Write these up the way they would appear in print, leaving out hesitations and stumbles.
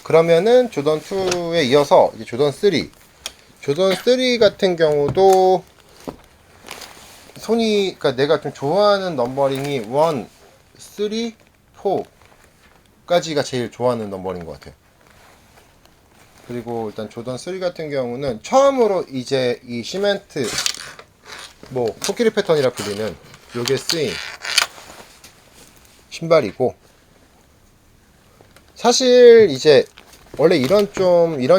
그러면은 조던 2에 이어서 이제 조던 3. 조던 3 같은 경우도 그러니까 내가 좀 좋아하는 넘버링이 1, 3, 4까지가 제일 좋아하는 넘버링인 것 같아요. 그리고 일단 조던 3 같은 경우는 처음으로 이제 이 시멘트 코끼리 패턴이라 불리는 요게 쓰인 신발이고, 사실 이제 원래 이런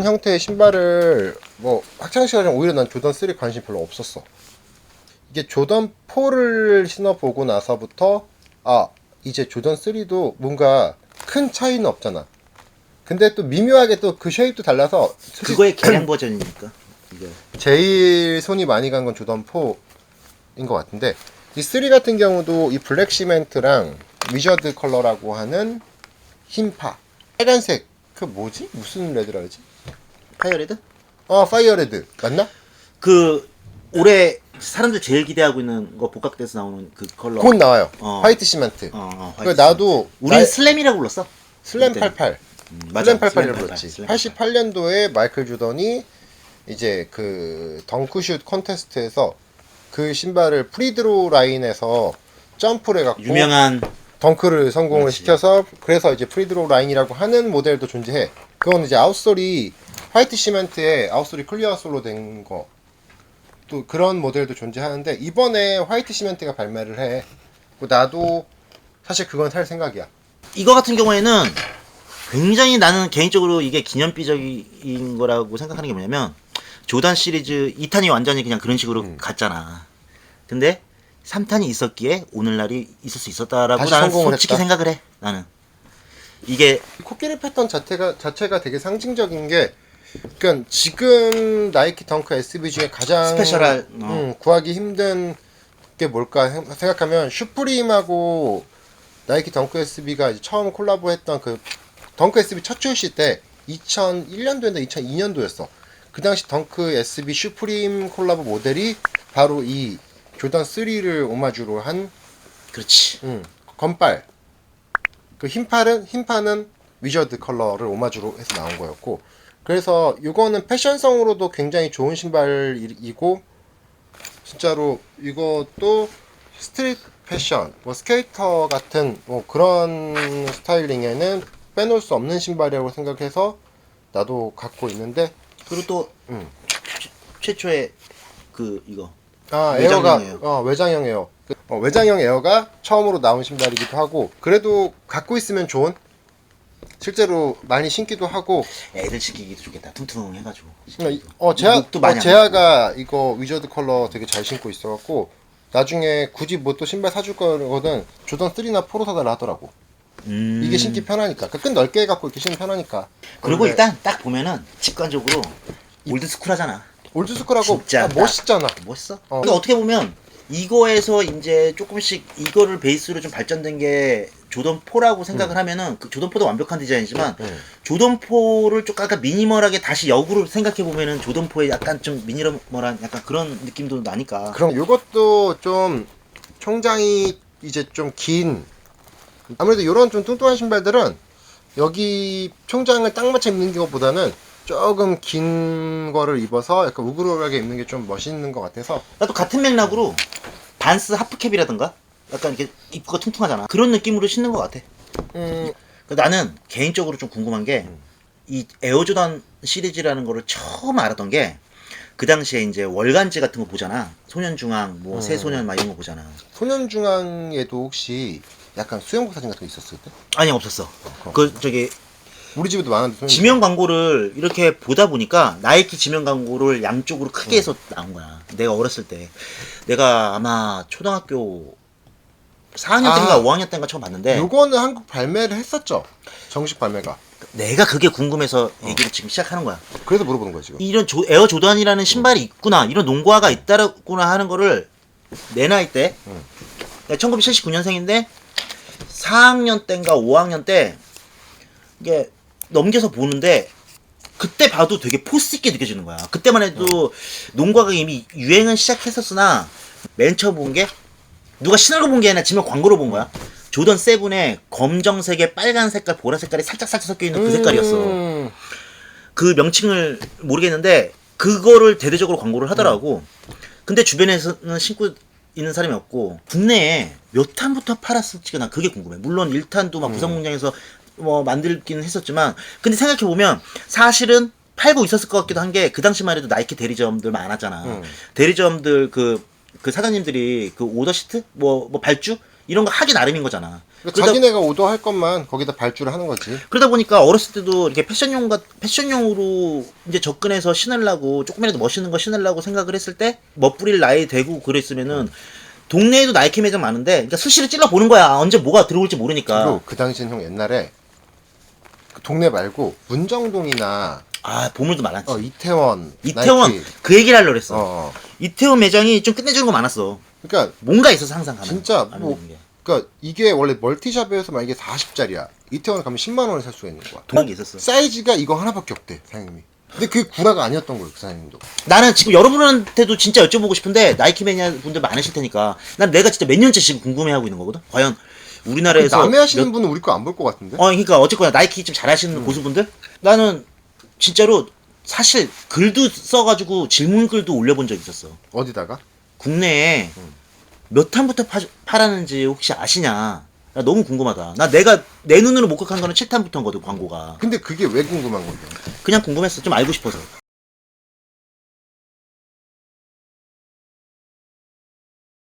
형태의 신발을 학창시절에 오히려 난 조던 3 관심 별로 없었어. 이게 조던 4를 신어보고 나서부터 이제 조던 3도 뭔가 큰 차이는 없잖아. 근데 또 미묘하게 또 그 쉐입도 달라서 그거의 개량 버전이니까 이게 제일 손이 많이 간 건 조던 4인 것 같은데, 이 3 같은 경우도 이 블랙 시멘트랑 위저드 컬러라고 하는 흰파, 빨간색, 그 뭐지? 무슨 레드라 그러지? 파이어레드? 파이어레드 맞나? 그 올해 사람들 제일 기대하고 있는 거 복각돼서 나오는 그 컬러. 곧 나와요. 화이트 시멘트. 화이트 나도 우리는 슬램이라고 불렀어. 슬램 그때. 88. 맞아. 슬램 88이라고 슬램 불렀지. 88. 88년도에 마이클 조던이 이제 그 덩크슛 콘테스트에서 그 신발을 프리드로 라인에서 점프를 해갖고 유명한 덩크를 성공을 그렇지. 시켜서, 그래서 이제 프리드로 라인이라고 하는 모델도 존재해. 그건 이제 아웃솔이 화이트 시멘트에 아웃솔이 클리어 솔로 된 거, 또 그런 모델도 존재하는데, 이번에 화이트 시멘트가 발매를 해. 나도 사실 그건 살 생각이야. 이거 같은 경우에는 굉장히 나는 개인적으로 이게 기념비적인 거라고 생각하는 게 뭐냐면, 조던 시리즈 2탄이 완전히 그냥 그런 식으로 갔잖아. 근데 3탄이 있었기에 오늘날이 있을 수 있었다라고 다시 나는 성공을 솔직히 했다. 생각을 해. 나는 이게 코끼리 패턴 자체가 되게 상징적인 게, 그러니까 지금 나이키 덩크 SB 중에 가장 스페셜한 구하기 힘든 게 뭘까 생각하면, 슈프림하고 나이키 덩크 SB가 이제 처음 콜라보했던 그 덩크 SB 첫 출시 때 2001년도인데 2002년도였어. 그 당시 덩크 SB 슈프림 콜라보 모델이 바로 이 조던 3를 오마주로 한 그렇지. 건빨. 그 흰파는 위저드 컬러를 오마주로 해서 나온 거였고, 그래서 이거는 패션성으로도 굉장히 좋은 신발이고, 진짜로 이것도 스트릿 패션, 스케이터 같은 그런 스타일링에는 빼놓을 수 없는 신발이라고 생각해서 나도 갖고 있는데. 그리고 또 최초의 그 이거 에어가 외장형 외장형 에어. 외장형 에어가 처음으로 나온 신발이기도 하고, 그래도 갖고 있으면 좋은, 실제로 많이 신기도 하고. 애들 시키기도 좋겠다. 퉁퉁해가지고. 목도 많이 안 제아가 이거 위저드 컬러 되게 잘 신고 있어갖고, 나중에 굳이 뭐 또 신발 사줄 거거든 조던 3나 4로 사달라 하더라고. 이게 신기 편하니까. 끈 넓게 해갖고 이렇게 신기 편하니까. 그리고 원래 일단 딱 보면은 직관적으로 올드스쿨하잖아. 올드스쿨하고 진짜 멋있잖아. 멋있어. 근데 어떻게 보면 이거에서 이제 조금씩 이거를 베이스로 좀 발전된 게 조던 4라고 생각을 하면은 그 조던 4도 완벽한 디자인이지만 조던 4를 좀 약간 미니멀하게 다시 역으로 생각해 보면은 조던 4에 약간 좀 미니멀한 약간 그런 느낌도 나니까. 그럼 요것도 좀 총장이 이제 좀 긴, 아무래도 요런 좀 뚱뚱한 신발들은 여기 총장을 딱 맞춰 입는 것보다는 조금 긴 거를 입어서 약간 우그르하게 입는 게 좀 멋있는 것 같아서. 나도 같은 맥락으로 반스 하프캡이라든가 약간 이렇게 입구가 퉁퉁하잖아. 그런 느낌으로 신는 것 같아. 나는 개인적으로 좀 궁금한 게 이 에어조던 시리즈라는 거를 처음 알았던 게 그 당시에 이제 월간지 같은 거 보잖아. 소년중앙, 뭐 새소년 막 이런 거 보잖아. 소년중앙에도 혹시 약간 수영복 사진 같은 거 있었을 때? 아니 없었어. 그 저기 우리 집에도 많은데 소년중앙. 지명 광고를 이렇게 보다 보니까 나이키 지명 광고를 양쪽으로 크게 해서 나온 거야. 내가 어렸을 때 내가 아마 초등학교 4학년 때인가 5학년 때인가 처음 봤는데, 요거는 한국 발매를 했었죠. 정식 발매가. 내가 그게 궁금해서 얘기를 지금 시작하는 거야. 그래서 물어보는 거야 지금. 이런 에어 조던이라는 신발이 있구나, 이런 농구화가 있다구나 하는 거를 내 나이 때, 내가 1979년생인데 4학년 때인가 5학년 때 이게 넘겨서 보는데, 그때 봐도 되게 포스 있게 느껴지는 거야. 그때만 해도 농구화가 이미 유행은 시작했었으나 맨 처음 본 게 누가 신은 거 본 게 아니라 지금 광고로 본 거야. 조던 7에 검정색에 빨간 색깔, 보라 색깔이 살짝 섞여 있는 그 색깔이었어. 그 명칭을 모르겠는데 그거를 대대적으로 광고를 하더라고. 근데 주변에서는 신고 있는 사람이 없고 국내에 몇 탄부터 팔았을지가 난 그게 궁금해. 물론 1탄도 막 구성 공장에서 뭐 만들긴 했었지만 근데 생각해 보면 사실은 팔고 있었을 것 같기도 한 게 그 당시만 해도 나이키 대리점들 많았잖아. 대리점들 그 사장님들이 그 오더 시트 뭐 발주 이런 거 하기 나름인 거잖아. 그러니까 자기네가 오더할 것만 거기다 발주를 하는 거지. 그러다 보니까 어렸을 때도 이렇게 패션용으로 이제 접근해서 신으려고 조금이라도 멋있는 거 신으려고 생각을 했을 때 멋부릴 나이 되고 그랬으면은 동네에도 나이키 매장 많은데 그러니까 수시로 찔러 보는 거야. 언제 뭐가 들어올지 모르니까. 그리고 그 당시엔 형 옛날에 그 동네 말고 문정동이나 아 보물도 많았지. 이태원, 이태원 나이키. 그 얘기를 하려고 그랬어. 어. 이태원 매장이 좀 끝내주는 거 많았어. 그러니까 뭔가 있어서 항상 가면. 진짜 가면 뭐 되는 게. 그러니까 이게 원래 멀티샵에서 만약에 40짜리야. 이태원 가면 10만 원에 살 수가 있는 거야. 그런 게 있었어. 사이즈가 이거 하나밖에 없대, 사장님이. 근데 그게 구라가 아니었던 거예요, 그 사장님도. 나는 지금 여러분한테도 진짜 여쭤보고 싶은데 나이키 매니아 분들 많으실 테니까 난 내가 진짜 몇 년째 지금 궁금해하고 있는 거거든. 과연 우리나라에서 남해 하시는 분은 우리 거 안 볼 것 같은데? 그러니까 어쨌거나 나이키 좀 잘하시는 고수분들 나는 진짜로 사실 글도 써가지고 질문글도 올려본 적 있었어. 어디다가? 국내에 몇 탄부터 팔았는지 혹시 아시냐? 나 너무 궁금하다. 내가 내 눈으로 목격한 거는 7탄부터인 거든 광고가. 근데 그게 왜 궁금한 건데? 그냥 궁금했어. 좀 알고 싶어서.